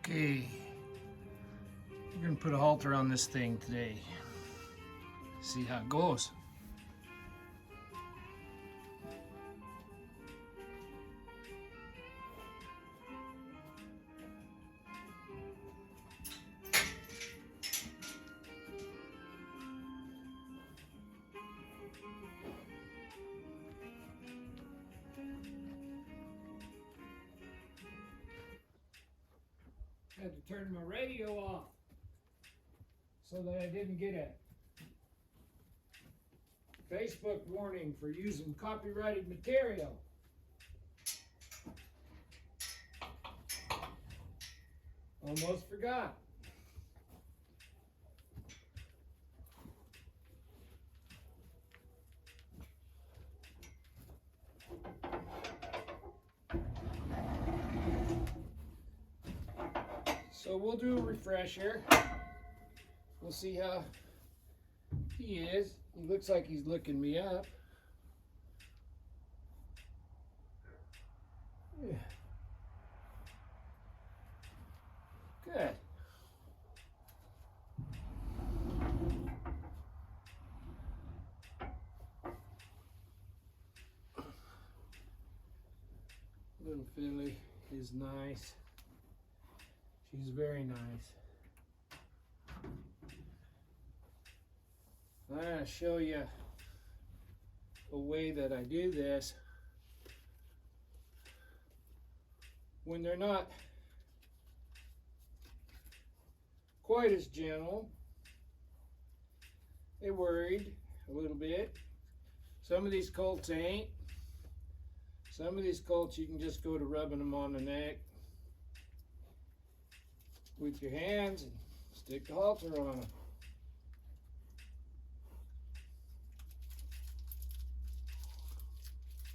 Okay, we're gonna put a halter on this thing today. See how it goes. Had to turn my radio off so that I didn't get a Facebook warning for using copyrighted material. Almost forgot. So we'll do a refresher. We'll see how he is. He looks like he's looking me up. Yeah. Good. Little filly is nice. She's very nice. I'm going to show you a way that I do this when they're not quite as gentle. They're worried a little bit. Some of these colts ain't. Some of these colts you can just go to rubbing them on the neck with your hands and stick the halter on them.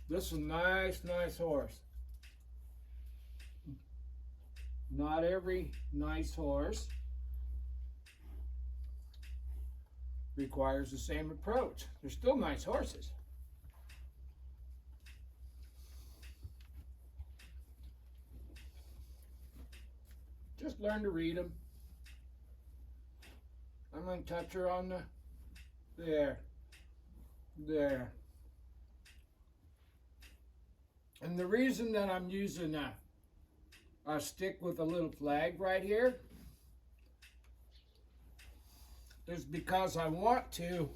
This is a nice horse. Not every nice horse requires the same approach. They're still nice horses. Just learn to read them. I'm going to touch her on the, there. And the reason that I'm using a stick with a little flag right here is because I want to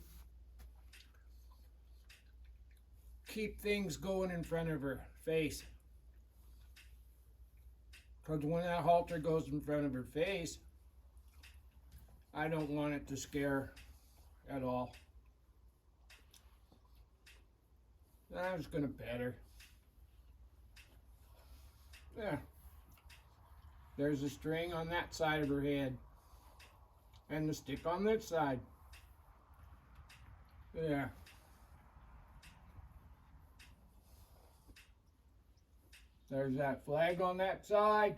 keep things going in front of her face. Because when that halter goes in front of her face, I don't want it to scare at all. I'm just going to pet her. There. There's a string on that side of her head. And the stick on this side. There. There's that flag on that side.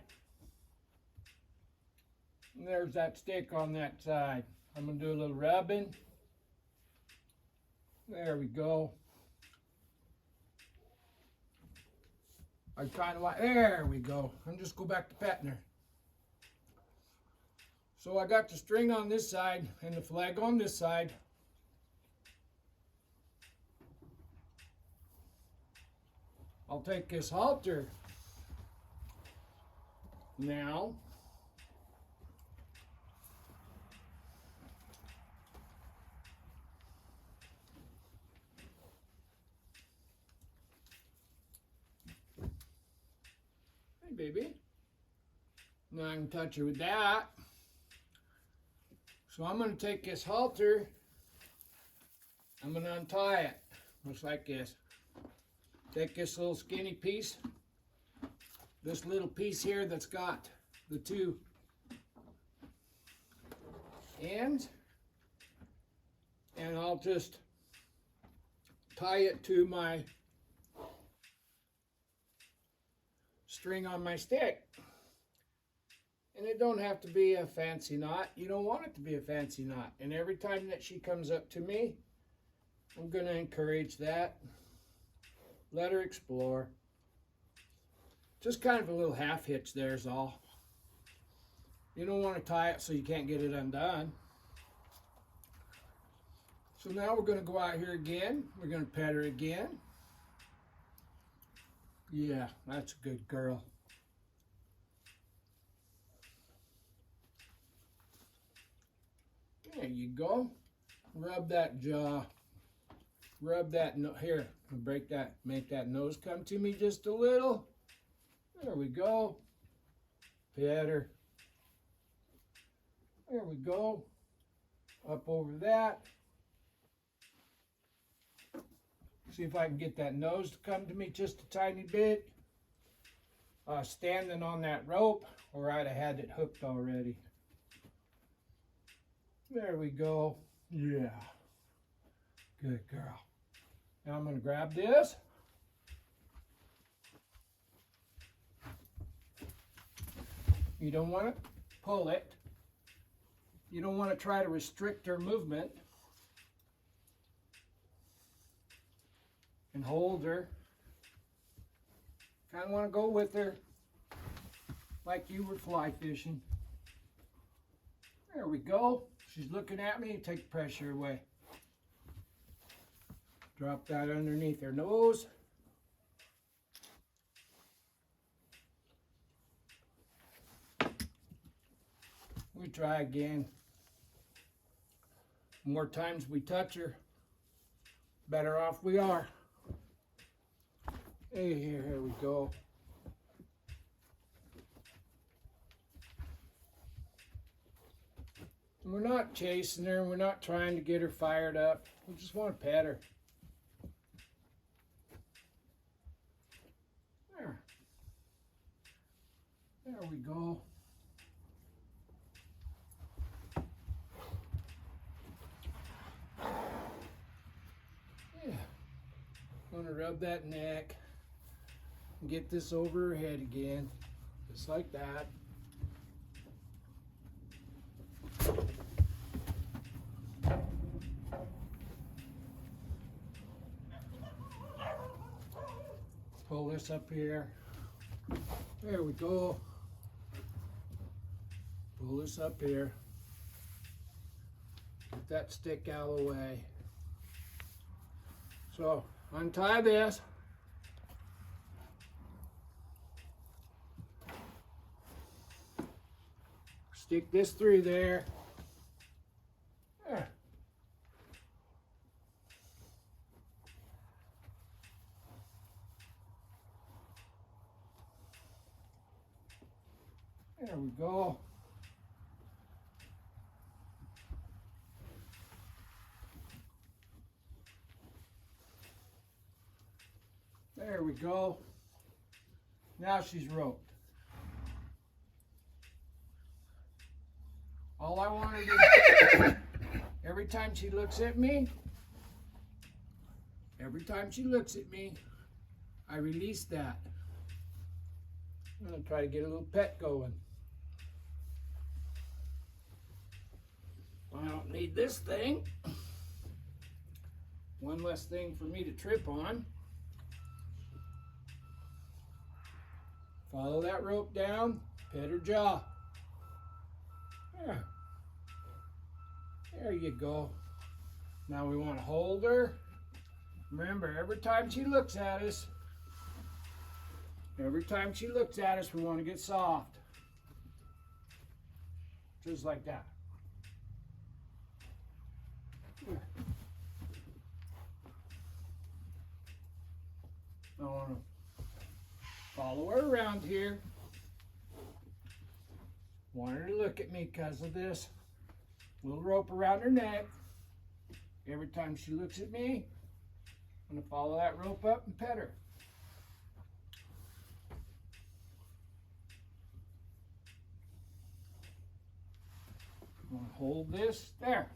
And there's that stick on that side. I'm going to do a little rubbing. There we go. I kind of like, there we go. And just go back to petting her. So I got the string on this side and the flag on this side. I'll take this halter now. Hey, baby. Now I can touch her with that. So I'm going to take this halter, I'm going to untie it, just like this. Take this little skinny piece, this little piece here that's got the two ends, and I'll just tie it to my string on my stick. And it don't have to be a fancy knot. You don't want it to be a fancy knot. And every time that she comes up to me, I'm going to encourage that. Let her explore. Just kind of a little half hitch there is all. You don't want to tie it so you can't get it undone. So now we're going to go out here again. We're going to pet her again. Yeah, that's a good girl. There you go. Rub that jaw. Rub that, here, break that, make that nose come to me just a little. There we go. Pet her. There we go. Up over that. See if I can get that nose to come to me just a tiny bit. Standing on that rope, or I'd have had it hooked already. There we go. Yeah. Good girl. Now I'm going to grab this. You don't want to pull it. You don't want to try to restrict her movement. And hold her. Kind of want to go with her like you were fly fishing. There we go. She's looking at me. Take the pressure away. Drop that underneath her nose. We try again. The more times we touch her, better off we are. Hey, here we go. We're not chasing her. We're not trying to get her fired up. We just want to pet her. There. There we go. Yeah. Want to rub that neck. Get this over her head again, just like that. Pull this up here. There we go. Pull this up here. Get that stick out of the way. So, untie this. Stick this through there. There. There we go. There we go. Now she's roped. All I want to do, every time she looks at me, I release that. I'm going to try to get a little pet going. I don't need this thing. One less thing for me to trip on. Follow that rope down, pet her jaw. There. There you go. Now we want to hold her. Remember, every time she looks at us, we want to get soft. Just like that. I want to follow her around here. Want her to look at me because of this little rope around her neck. Every time she looks at me, I'm going to follow that rope up and pet her. I'm going to hold this there.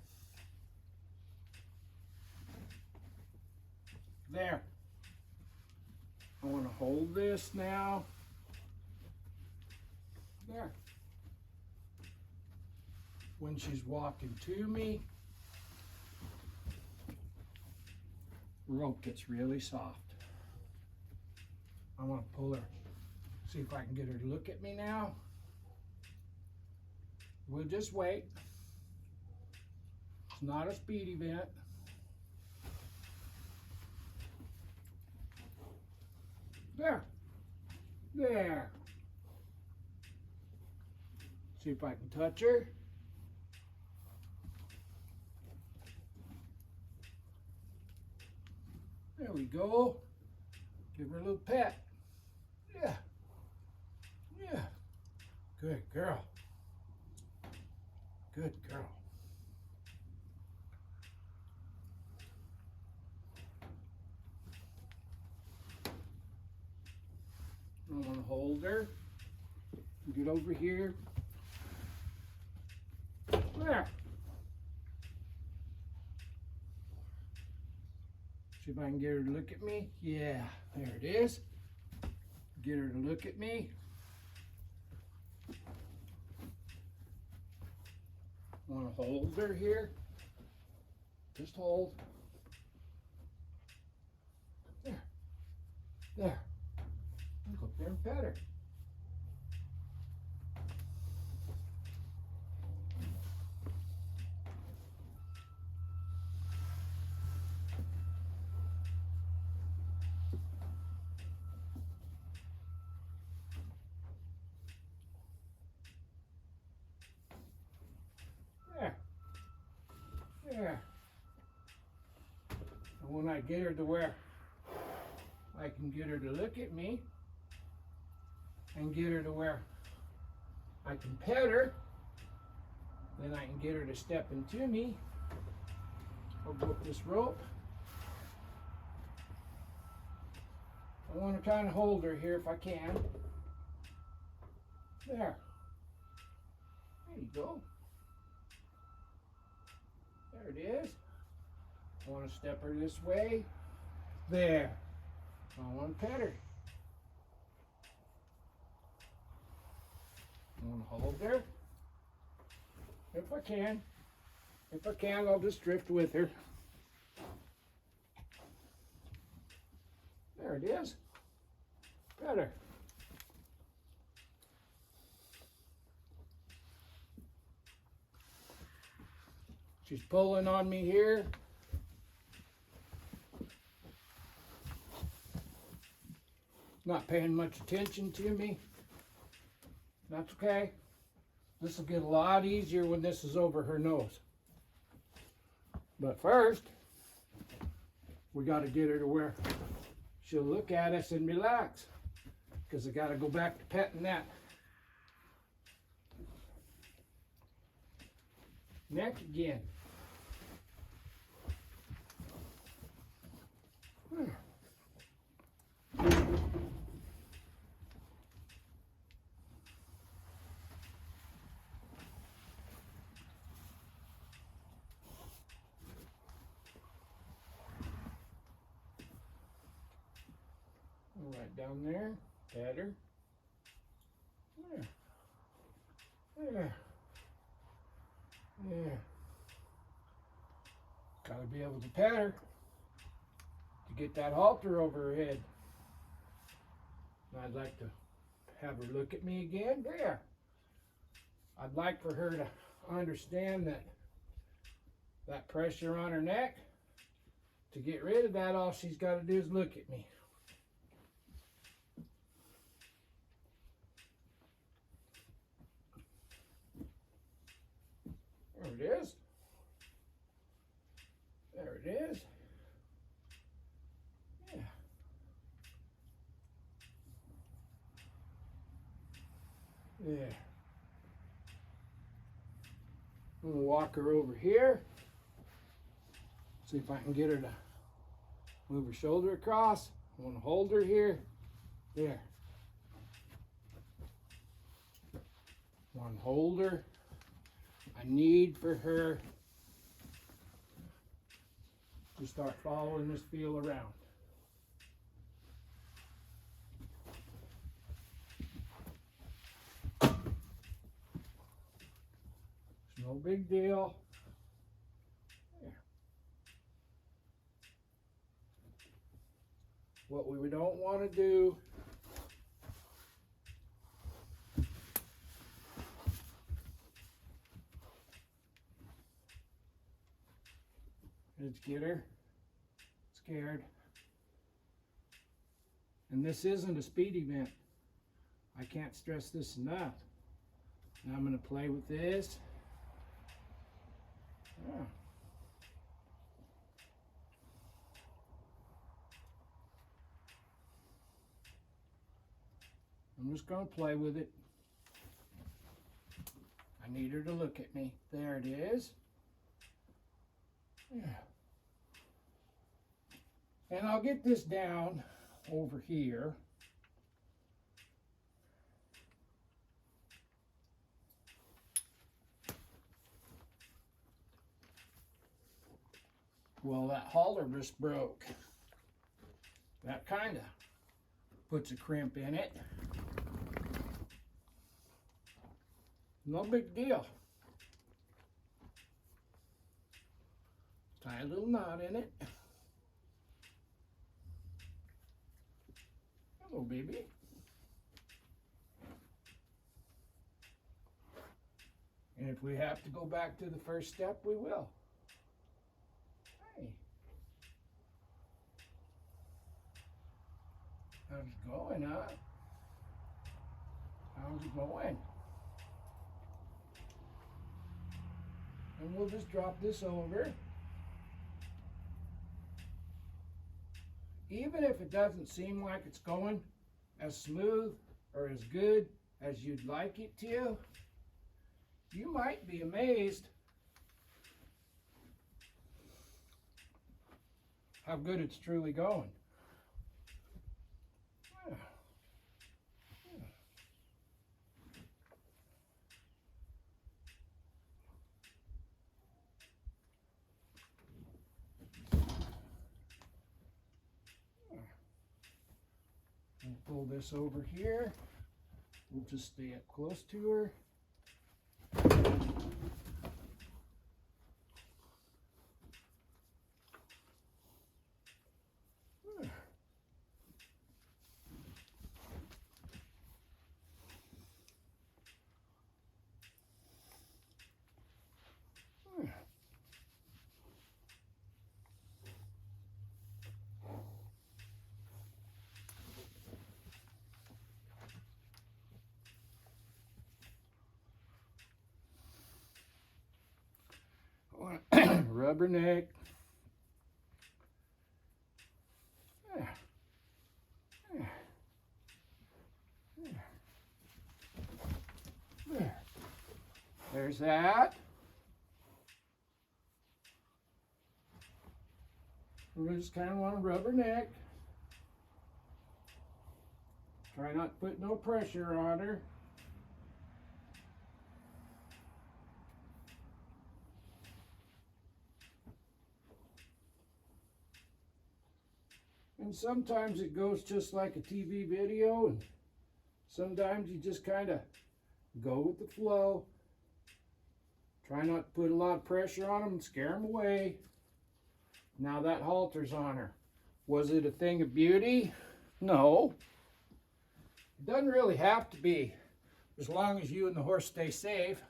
There. I want to hold this now. There. When she's walking to me, rope gets really soft. I want to pull her. See if I can get her to look at me now. We'll just wait. It's not a speed event. There. There. See if I can touch her. There we go. Give her a little pet. Yeah. Yeah. Good girl. Good girl. I want to hold her. Get over here. There. See if I can get her to look at me. Yeah, there it is. Get her to look at me. Want to hold her here. Just hold. There. There. Go up there and pet her. There. There. And when I get her to where I can get her to look at me and get her to where I can pet her, then I can get her to step into me. I'll go up this rope. I want to kind of hold her here if I can. There. There you go. There it is. I want to step her this way. There. I want to pet her. I want to hold her. If I can. If I can, I'll just drift with her. There it is. Pet her. She's pulling on me here. Not paying much attention to me. That's okay. This will get a lot easier when this is over her nose. But first, we got to get her to where she'll look at us and relax. Because I got to go back to petting that neck again. Right down there, pat her. There. There. There. Gotta be able to pat her to get that halter over her head. And I'd like to have her look at me again. There. I'd like for her to understand that pressure on her neck. To get rid of that, all she's got to do is look at me. There it is. There it is. Yeah. Yeah. I'm going to walk her over here. See if I can get her to move her shoulder across. I want to hold her here. There. I want to hold her. I need for her to start following this feel around. It's no big deal. There. What we don't want to do Let's get her scared. And this isn't a speed event. I can't stress this enough. Now I'm going to play with this. Yeah. I'm just going to play with it. I need her to look at me. There it is. Yeah. And I'll get this down over here. Well, that halter just broke. That kind of puts a crimp in it. No big deal. Tie a little knot in it. Hello, baby. And if we have to go back to the first step, we will. Hey. How's it going, huh? How's it going? And we'll just drop this over. Even if it doesn't seem like it's going as smooth or as good as you'd like it to, you might be amazed how good it's truly going. Pull this over here. We'll just stay up close to her. Rubberneck. There's that. We just kind of want to rubberneck. Try not to put no pressure on her. And sometimes it goes just like a TV video, and sometimes you just kind of go with the flow. Try not to put a lot of pressure on them and scare them away. Now that halter's on her. Was it a thing of beauty? No. It doesn't really have to be, as long as you and the horse stay safe.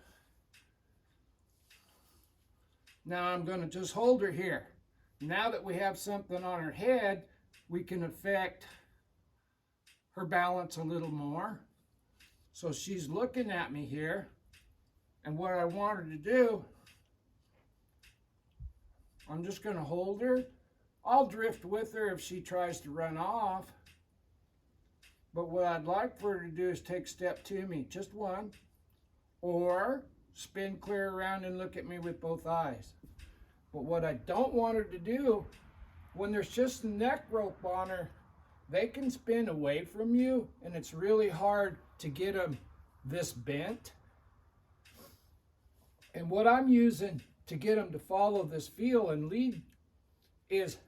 Now I'm going to just hold her here. Now that we have something on her head, we can affect her balance a little more. So she's looking at me here, and what I want her to do, I'm just going to hold her. I'll drift with her if she tries to run off. But what I'd like for her to do is take a step to me, just one, or spin clear around and look at me with both eyes. But what I don't want her to do, when there's just a neck rope on her, they can spin away from you, and it's really hard to get them this bent. And what I'm using to get them to follow this feel and lead is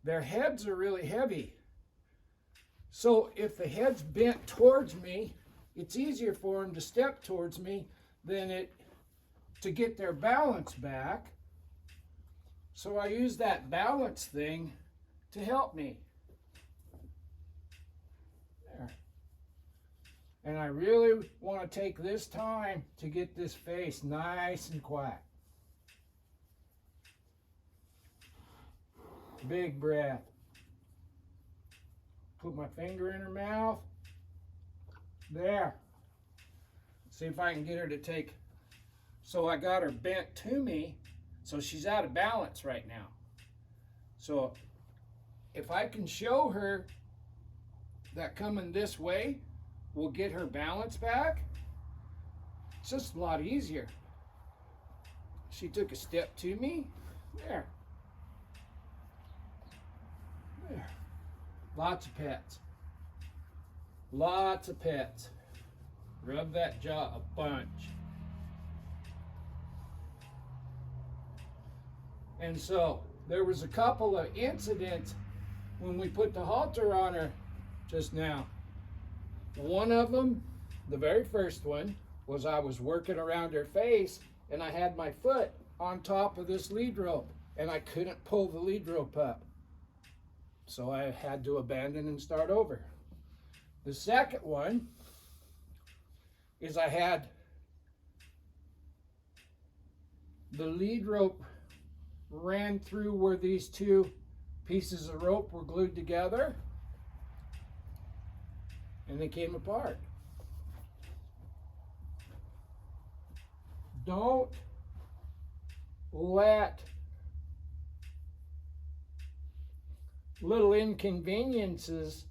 their heads are really heavy. So if the head's bent towards me, it's easier for them to step towards me than to get their balance back. So I use that balance thing to help me. There. And I really want to take this time to get this face nice and quiet. Big breath. Put my finger in her mouth. There. See if I can get her to take. So I got her bent to me, so she's out of balance right now. So if I can show her that coming this way will get her balance back, it's just a lot easier. She took a step to me. There. There. Lots of pets. Lots of pets. Rub that jaw a bunch. And so there was a couple of incidents when we put the halter on her just now. One of them, the very first one, was I was working around her face and I had my foot on top of this lead rope and I couldn't pull the lead rope up. So I had to abandon and start over. The second one is I had the lead rope ran through where these two pieces of rope were glued together and they came apart. Don't let little inconveniences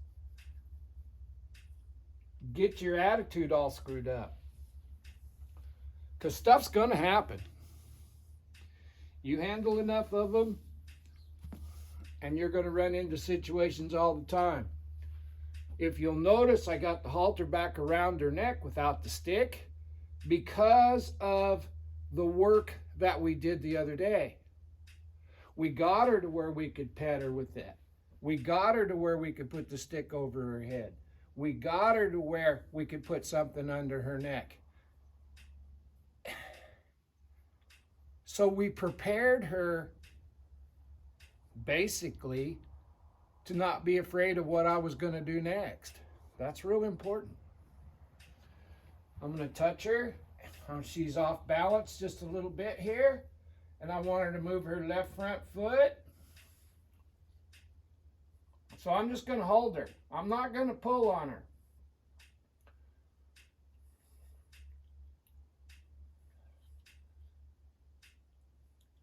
get your attitude all screwed up. Because stuff's going to happen. You handle enough of them, and you're going to run into situations all the time. If you'll notice, I got the halter back around her neck without the stick because of the work that we did the other day. We got her to where we could pet her with that. We got her to where we could put the stick over her head. We got her to where we could put something under her neck. So we prepared her basically to not be afraid of what I was going to do next. That's real important. I'm going to touch her. She's off balance just a little bit here. And I want her to move her left front foot. So I'm just going to hold her. I'm not going to pull on her.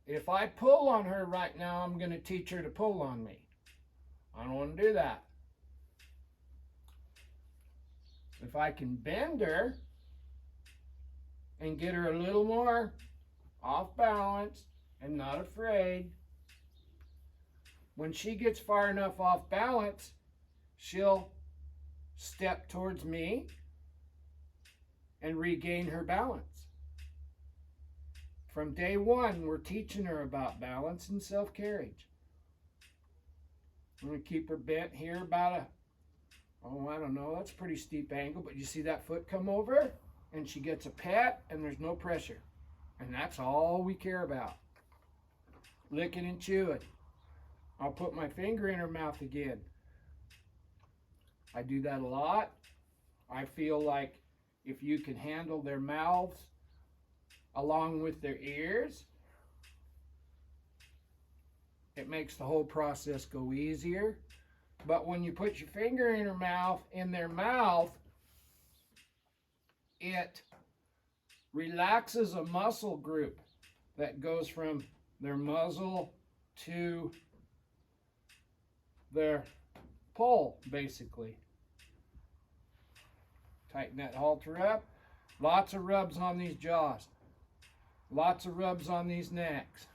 If I pull on her right now, I'm going to teach her to pull on me. I don't want to do that. If I can bend her and get her a little more off balance and not afraid, when she gets far enough off balance, she'll step towards me and regain her balance. From day one, we're teaching her about balance and self-carriage. I'm going to keep her bent here about I don't know, that's a pretty steep angle, but you see that foot come over and she gets a pet and there's no pressure. And that's all we care about. Licking and chewing. I'll put my finger in her mouth again. I do that a lot. I feel like if you can handle their mouths along with their ears, it makes the whole process go easier. But when you put your finger in their mouth, it relaxes a muscle group that goes from their muzzle to their pole, basically. Tighten that halter up. Lots of rubs on these jaws. Lots of rubs on these necks.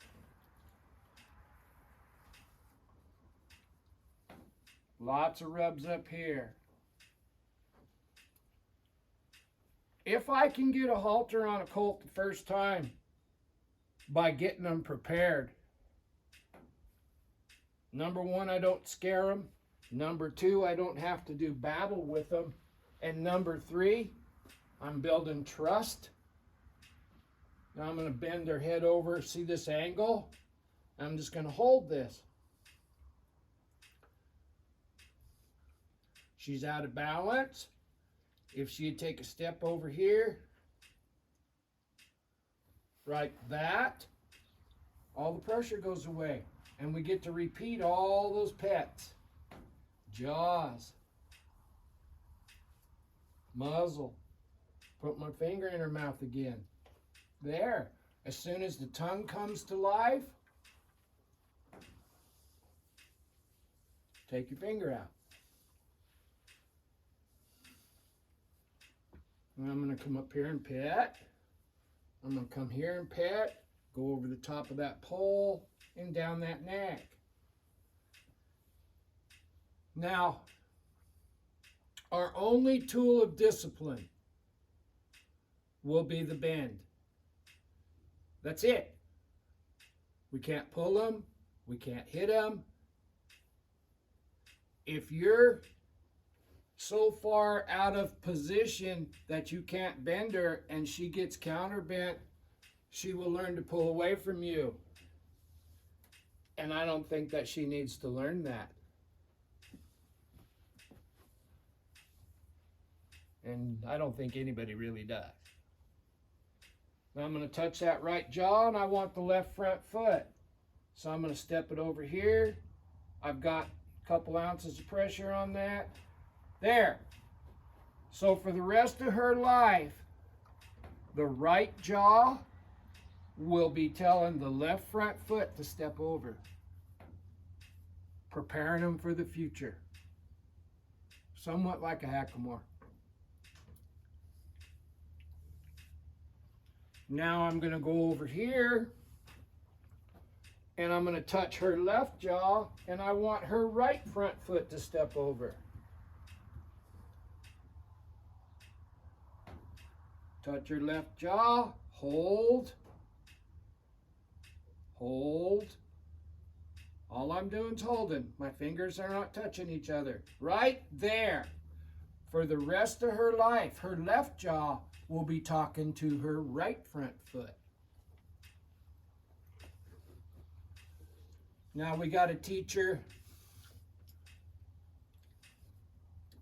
Lots of rubs up here. If I can get a halter on a colt the first time by getting them prepared, number one, I don't scare them. Number two, I don't have to do battle with them. And number three, I'm building trust. Now I'm going to bend their head over. See this angle? I'm just going to hold this. She's out of balance. If she'd take a step over here, like that, all the pressure goes away. And we get to repeat all those pets. Jaws. Muzzle. Put my finger in her mouth again. There. As soon as the tongue comes to life, take your finger out. And I'm going to come up here and pet. I'm going to come here and pet. Go over the top of that pole and down that neck. Now, our only tool of discipline will be the bend. That's it. We can't pull them. We can't hit them. If you're so far out of position that you can't bend her and she gets counterbent, she will learn to pull away from you. And I don't think that she needs to learn that. And I don't think anybody really does. Now I'm going to touch that right jaw and I want the left front foot. So I'm going to step it over here. I've got a couple ounces of pressure on that. There. So for the rest of her life, the right jaw will be telling the left front foot to step over. Preparing them for the future. Somewhat like a hackamore. Now I'm going to go over here and I'm going to touch her left jaw and I want her right front foot to step over. Touch her left jaw, hold, hold. All I'm doing is holding. My fingers are not touching each other. Right there. For the rest of her life, her left jaw will be talking to her right front foot. Now we got to teach her.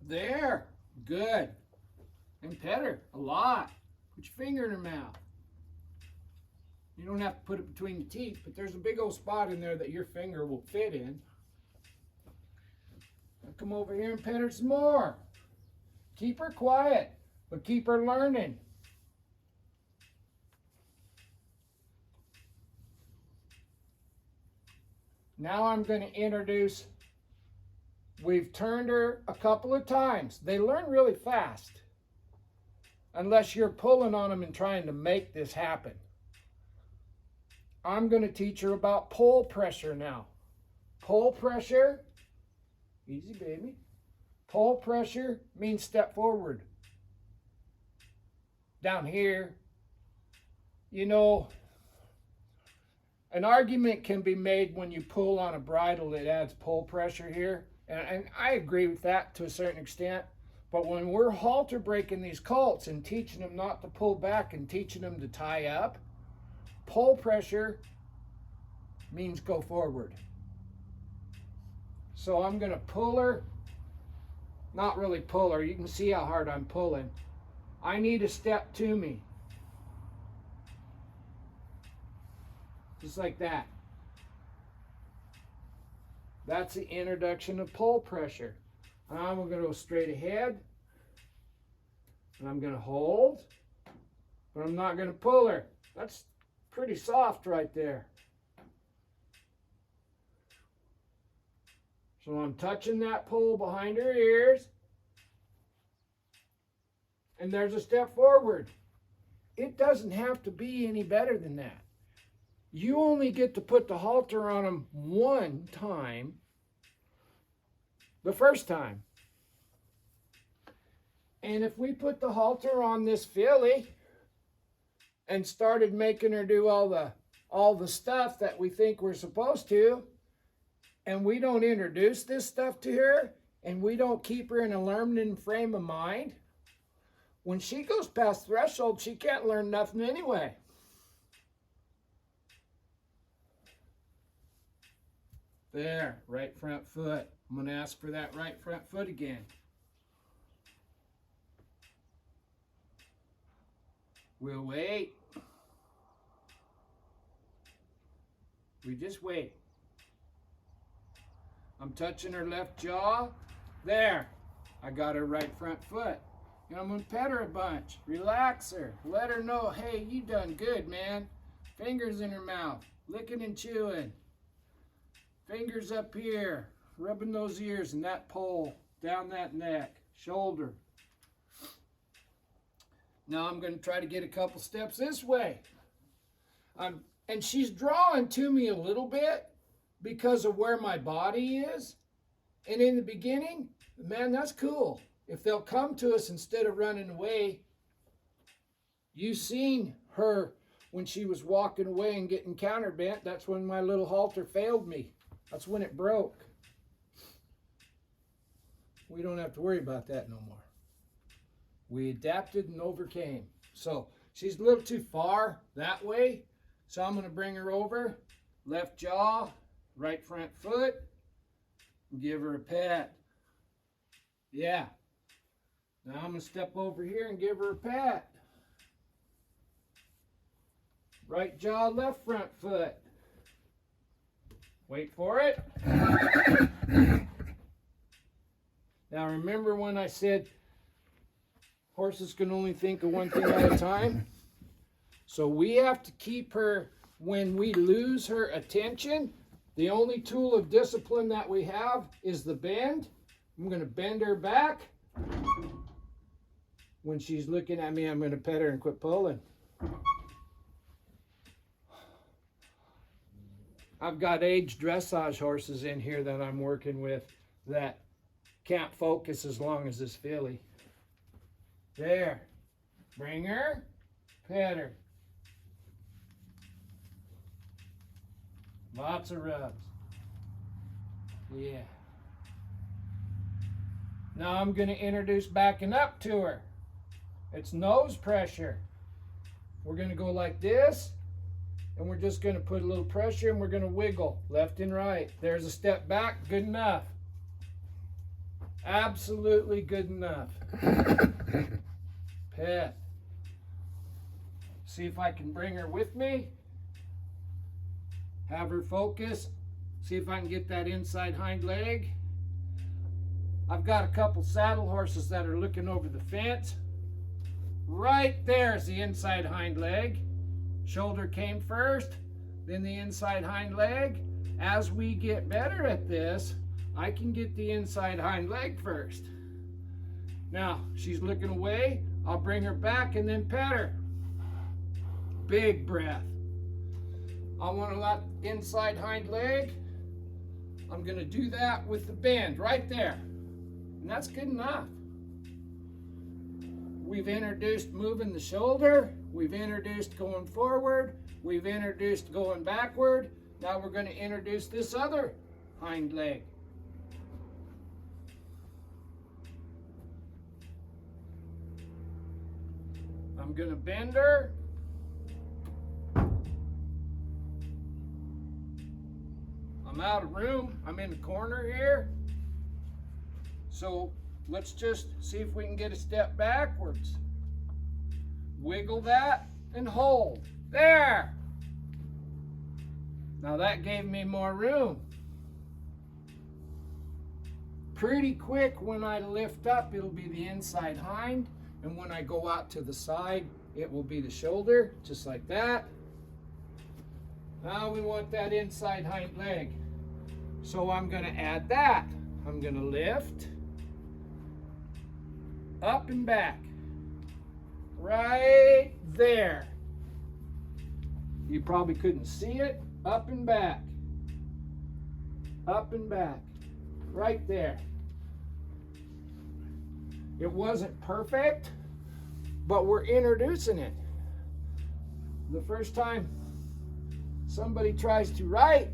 There. Good. And pet her a lot. Put your finger in her mouth. You don't have to put it between the teeth, but there's a big old spot in there that your finger will fit in. Now come over here and pet her some more. Keep her quiet, but keep her learning. Now I'm going to introduce, we've turned her a couple of times. They learn really fast, unless you're pulling on them and trying to make this happen. I'm going to teach her about pull pressure now. Pull pressure, easy baby. Pull pressure means step forward. Down here, you know, an argument can be made when you pull on a bridle, it adds pull pressure here. And I agree with that to a certain extent. But when we're halter breaking these colts and teaching them not to pull back and teaching them to tie up, pull pressure means go forward. So I'm going to pull her. Not really pull her. You can see how hard I'm pulling. I need a step to me. Just like that. That's the introduction of pull pressure. I'm going to go straight ahead. And I'm going to hold. But I'm not going to pull her. That's pretty soft right there. So I'm touching that pole behind her ears. And there's a step forward. It doesn't have to be any better than that. You only get to put the halter on them one time, the first time. And if we put the halter on this filly and started making her do all the stuff that we think we're supposed to, and we don't introduce this stuff to her, and we don't keep her in a learning frame of mind, when she goes past threshold, she can't learn nothing anyway. There, right front foot. I'm going to ask for that right front foot again. We'll wait. We just wait. I'm touching her left jaw. There. I got her right front foot. And I'm going to pet her a bunch. Relax her. Let her know, hey, you done good, man. Fingers in her mouth. Licking and chewing. Fingers up here. Rubbing those ears and that pole. Down that neck. Shoulder. Now I'm going to try to get a couple steps this way. And she's drawing to me a little bit because of where my body is. And in the beginning, man, that's cool. If they'll come to us instead of running away, you seen her when she was walking away and getting counterbent. That's when my little halter failed me. That's when it broke. We don't have to worry about that no more. We adapted and overcame. So she's a little too far that way. So I'm going to bring her over. Left jaw, right front foot. And give her a pat. Yeah. Now I'm going to step over here and give her a pat. Right jaw, left front foot. Wait for it. Now remember when I said horses can only think of one thing at a time? So we have to keep her, when we lose her attention, the only tool of discipline that we have is the bend. I'm going to bend her back. When she's looking at me, I'm going to pet her and quit pulling. I've got age dressage horses in here that I'm working with that can't focus as long as this filly. There. Bring her. Pet her. Lots of rubs. Yeah. Now I'm going to introduce backing up to her. It's nose pressure. We're going to go like this, and we're just going to put a little pressure, and we're going to wiggle left and right. There's a step back. Good enough. Absolutely good enough. Pet. See if I can bring her with me. Have her focus. See if I can get that inside hind leg. I've got a couple saddle horses that are looking over the fence. Right there's the inside hind leg. Shoulder came first, then the inside hind leg. As we get better at this, I can get the inside hind leg first. Now, she's looking away. I'll bring her back and then pet her. Big breath. I want to let inside hind leg. I'm going to do that with the bend right there. And that's good enough. We've introduced moving the shoulder. We've introduced going forward. We've introduced going backward. Now we're going to introduce this other hind leg. I'm going to bend her. I'm out of room. I'm in the corner here. So let's just see if we can get a step backwards. Wiggle that and hold. There. Now that gave me more room. Pretty quick when I lift up, it'll be the inside hind. And when I go out to the side, it will be the shoulder, just like that. Now we want that inside hind leg. So I'm going to add that. I'm going to lift, up and back. Right there. You probably couldn't see it. Up and back. Up and back. Right there. It wasn't perfect, but we're introducing it. The first time somebody tries to write,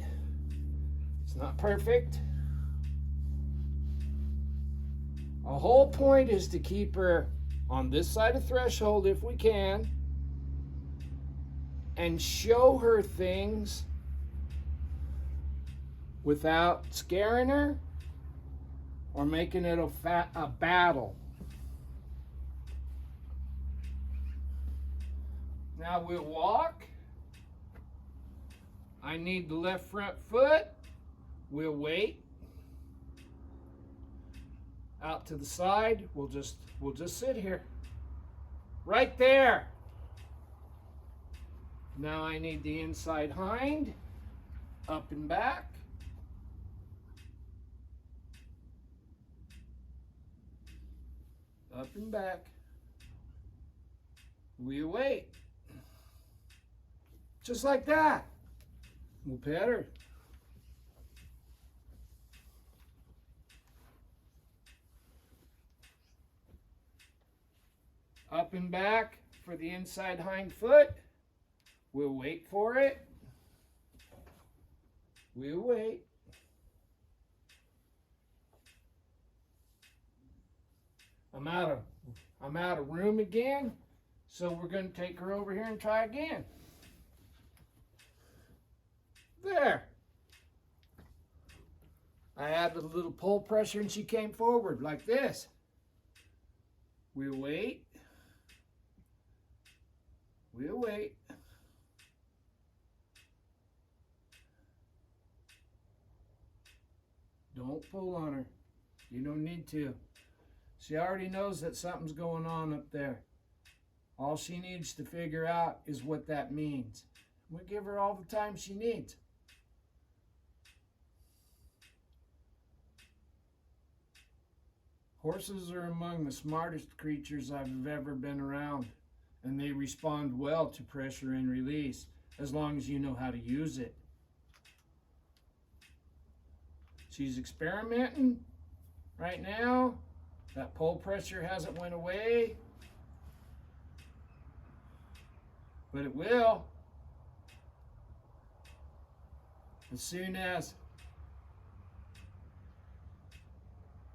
it's not perfect. The whole point is to keep her on this side of threshold if we can, and show her things without scaring her or making it a battle. Now we'll walk. I need the left front foot. We'll wait. out to the side. We'll just sit here. Right there. Now I need the inside hind, up and back. Up and back. We wait. Just like that. We'll pet her. Up and back for the inside hind foot. We'll wait for it. We'll wait. I'm out of room again, so we're going to take her over here and try again. There. I added a little pull pressure and she came forward like this. We'll wait. We'll wait. Don't pull on her. You don't need to. She already knows that something's going on up there. All she needs to figure out is what that means. We'll give her all the time she needs. Horses are among the smartest creatures I've ever been around, and they respond well to pressure and release, as long as you know how to use it. She's experimenting right now. That pull pressure hasn't went away, but it will. As soon as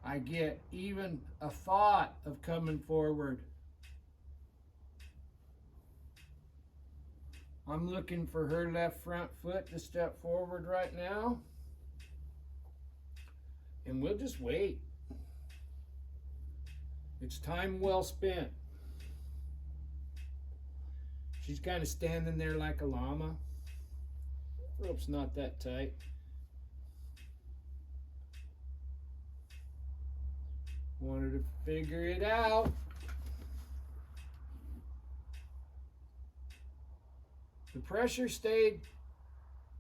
I get even a thought of coming forward, I'm looking for her left front foot to step forward right now. And we'll just wait. It's time well spent. She's kind of standing there like a llama. Rope's not that tight. Want her to figure it out. The pressure stayed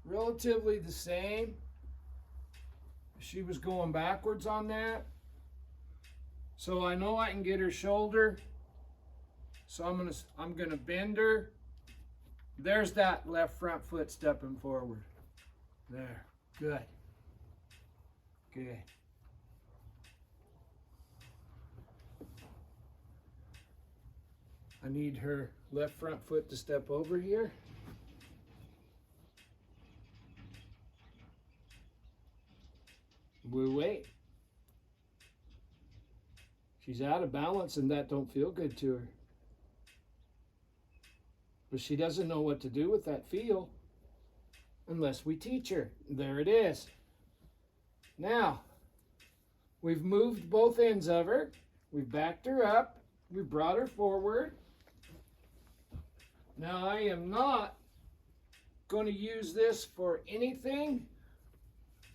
relatively the same. She was going backwards on that. So I know I can get her shoulder. So I'm gonna bend her. There's that left front foot stepping forward. There. Good. Good. I need her left front foot to step over here. We'll wait. She's out of balance and that don't feel good to her. But she doesn't know what to do with that feel unless we teach her. There it is. Now, we've moved both ends of her. We've backed her up. We've brought her forward. Now, I am not going to use this for anything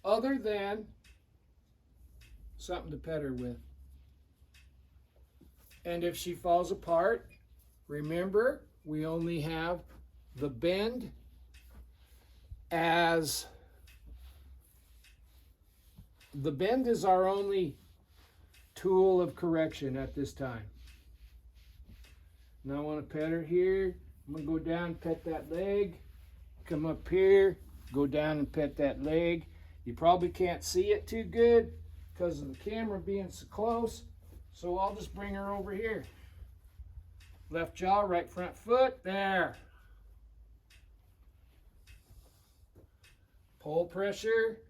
other than something to pet her with. And if she falls apart, remember, we only have the bend as the bend is our only tool of correction at this time. Now I want to pet her here. I'm going to go down, pet that leg, come up here, go down and pet that leg. You probably can't see it too good because of the camera being so close, so I'll just bring her over here. Left jaw, right front foot, there. Pull pressure.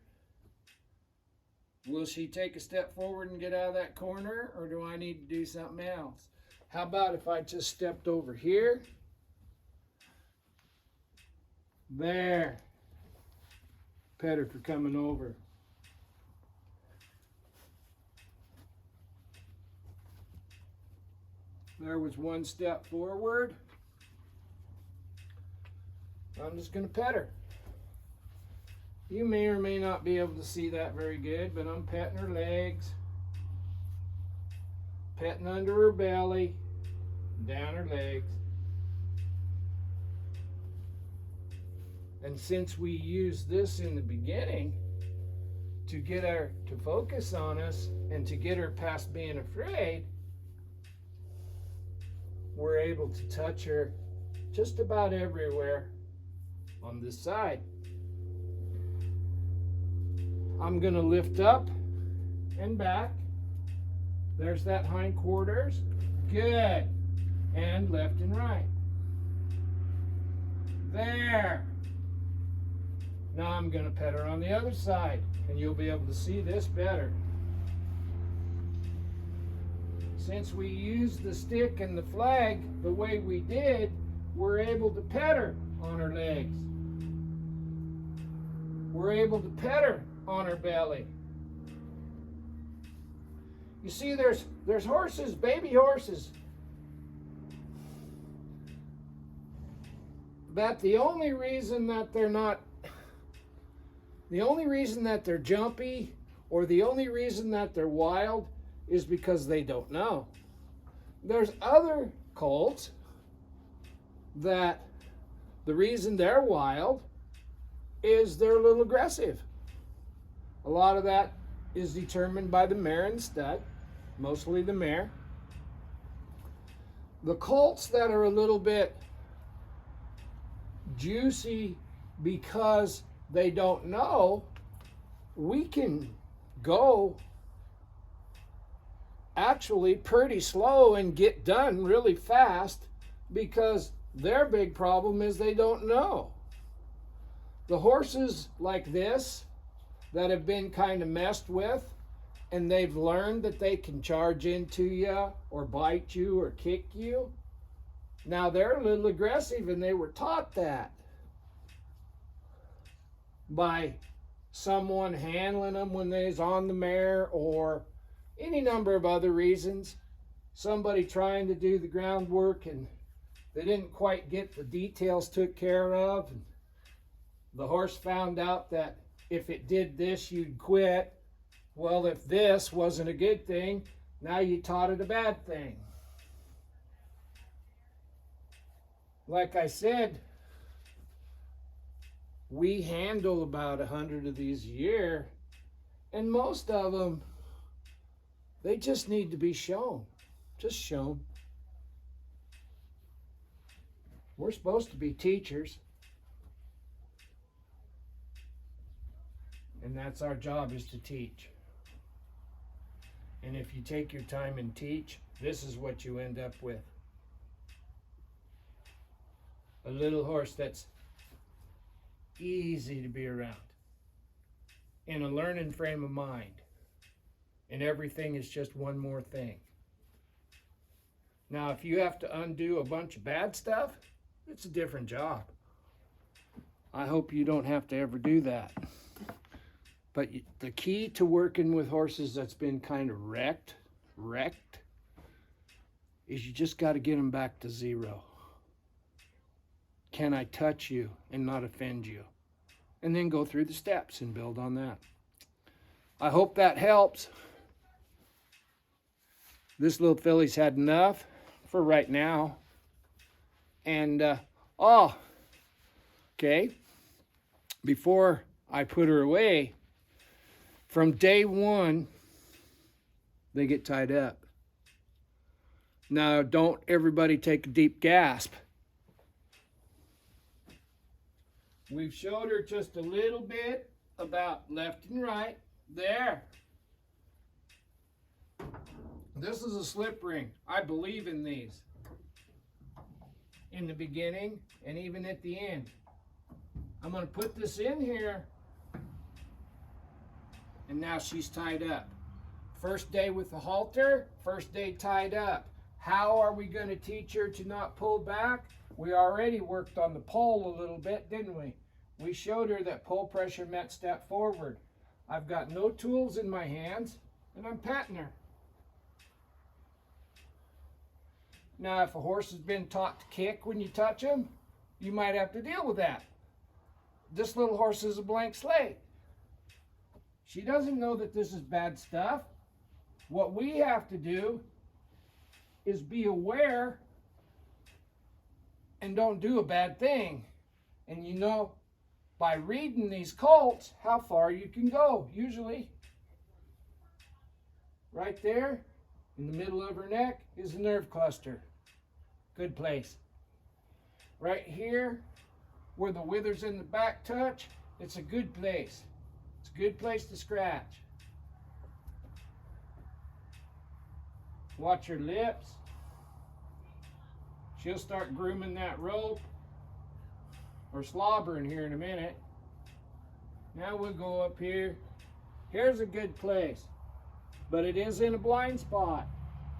Will she take a step forward and get out of that corner, or do I need to do something else? How about if I just stepped over here? There. Pet her for coming over. There was one step forward. I'm just going to pet her. You may or may not be able to see that very good, but I'm petting her legs. petting under her belly, down her legs. And since we use this in the beginning to get her to focus on us and to get her past being afraid, we're able to touch her just about everywhere on this side. I'm going to lift up and back. There's that hindquarters. Good. And left and right. There. Now I'm going to pet her on the other side, and you'll be able to see this better. Since we used the stick and the flag the way we did, we're able to pet her on her legs. We're able to pet her on her belly. You see, there's horses, baby horses, that the only reason that they're jumpy, or the only reason that they're wild, is because they don't know. There's other colts that the reason they're wild is they're a little aggressive. A lot of that is determined by the mare and stud, mostly the mare. The colts that are a little bit juicy because they don't know, we can go actually pretty slow and get done really fast because their big problem is they don't know. The horses like this that have been kind of messed with and they've learned that they can charge into you or bite you or kick you, now they're a little aggressive, and they were taught that by someone handling them when they was on the mare, or any number of other reasons. Somebody trying to do the groundwork and they didn't quite get the details took care of, and the horse found out that if it did this, you'd quit. Well, if this wasn't a good thing, now you taught it a bad thing. Like I said, we handle about 100 of these a year, and most of them, they just need to be shown. Just shown. We're supposed to be teachers. And that's our job, is to teach. And if you take your time and teach, this is what you end up with. A little horse that's easy to be around, in a learning frame of mind, and everything is just one more thing. Now, if you have to undo a bunch of bad stuff, it's a different job. I hope you don't have to ever do that. But the key to working with horses that's been kind of wrecked, is you just got to get them back to zero. Can I touch you and not offend you? And then go through the steps and build on that. I hope that helps. This little filly's had enough for right now. And, okay, before I put her away, from day one, they get tied up. Now, don't everybody take a deep gasp. We've showed her just a little bit about left and right. There. This is a slip ring. I believe in these. In the beginning and even at the end. I'm going to put this in here. And now she's tied up. First day with the halter, first day tied up. How are we going to teach her to not pull back? We already worked on the pole a little bit, didn't we? We showed her that pull pressure meant step forward. I've got no tools in my hands, and I'm patting her. Now, if a horse has been taught to kick when you touch him, you might have to deal with that. This little horse is a blank slate. She doesn't know that this is bad stuff. What we have to do is be aware and don't do a bad thing. And you know, by reading these colts, how far you can go. Usually, right there in the middle of her neck is the nerve cluster. Good place. Right here, where the withers in the back touch, it's a good place. It's a good place to scratch. Watch her lips. She'll start grooming that rope or slobbering here in a minute. Now we'll go up here. Here's a good place, but it is in a blind spot.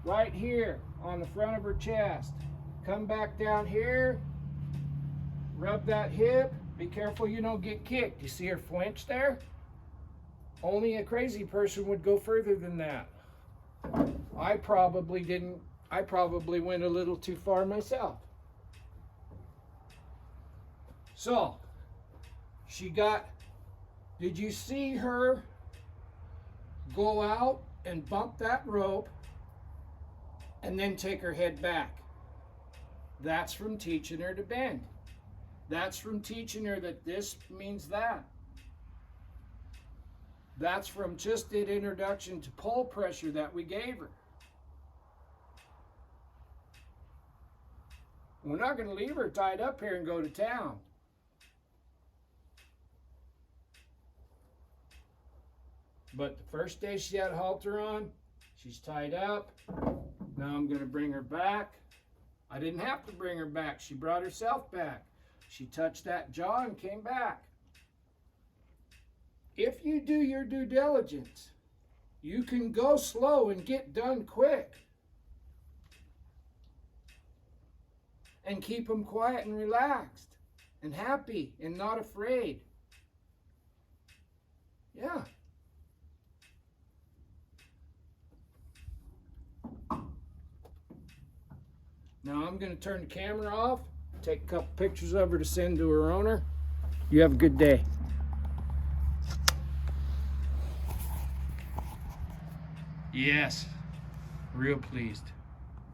Right here on the front of her chest. Come back down here. Rub that hip. Be careful you don't get kicked. You see her flinch there? Only a crazy person would go further than that. I probably didn't. I probably went a little too far myself. So, she got, did you see her go out and bump that rope and then take her head back? That's from teaching her to bend. That's from teaching her that this means that. That's from just the introduction to pull pressure that we gave her. We're not going to leave her tied up here and go to town. But the first day she had a halter on, she's tied up. Now I'm going to bring her back. I didn't have to bring her back. She brought herself back. She touched that jaw and came back. If you do your due diligence, you can go slow and get done quick. And keep them quiet and relaxed and happy and not afraid. Yeah. Now I'm going to turn the camera off, take a couple pictures of her to send to her owner. You have a good day. Yes, real pleased.